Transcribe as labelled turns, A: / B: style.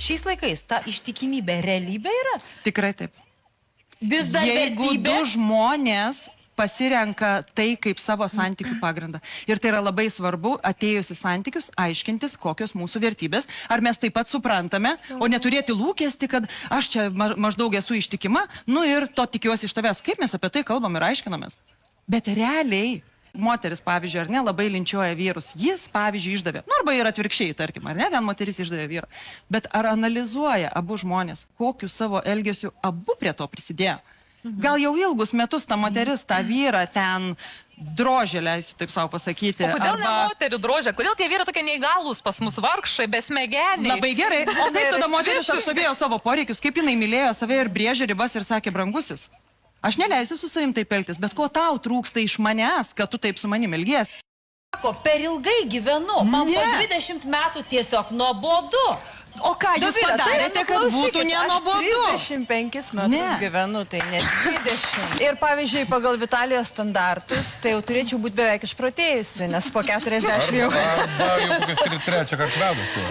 A: šiais laikais ta ištikimybė realybė yra?
B: Tikrai taip.
A: Vis dar
B: Jeigu
A: vertybė?
B: du žmonės pasirenka tai kaip savo santykių pagrindą. Ir tai yra labai svarbu atėjus į santykius aiškintis, kokios mūsų vertybės. Ar mes taip pat suprantame, o neturėti lūkesti, kad aš čia maždaug esu ištikima, nu ir to tikiuosi iš tavęs. Kaip mes apie tai kalbam ir aiškinamės? Bet realiai moteris, pavyzdžiui, ar ne, labai linčiuoja vyrus. Jis, pavyzdžiui, išdavė. Nu, arba ir atvirkščiai, tarkim, ar ne, ten moteris išdavė vyrą. Bet ar analizuoja abu žmonės, kokiu savo elgesiu abu prie to prisidėjo? Gal jau ilgus metus ta moteris, ta vyra ten drožė, leisiu taip savo pasakyti.
C: O kodėl ne moterių drožė? Kodėl tie vyrai tokie neįgalūs pas mus vargšai, besmegeniai?
B: Labai gerai. O kaip tada moteris atstovėjo savo poreikius, kaip jinai mylėjo save ir brėžė ribas ir sakė, brangusis, aš neleisiu su savim taip elgtis, bet ko tau trūksta iš manęs, kad tu taip su manim elgies?
A: Sako, per ilgai gyvenu, man po 20 metų tiesiog nuobodu.
B: O ką jūs padarėte, kad būtų nenuobodu?
D: Aš 35 metus gyvenu, tai ne 20. Ir pavyzdžiui, pagal Vitalijos standartus, tai jau turėčiau būti beveik išprotėjusi, nes po 40 jau...
E: Arba jau kokias 3 kartą vedusi.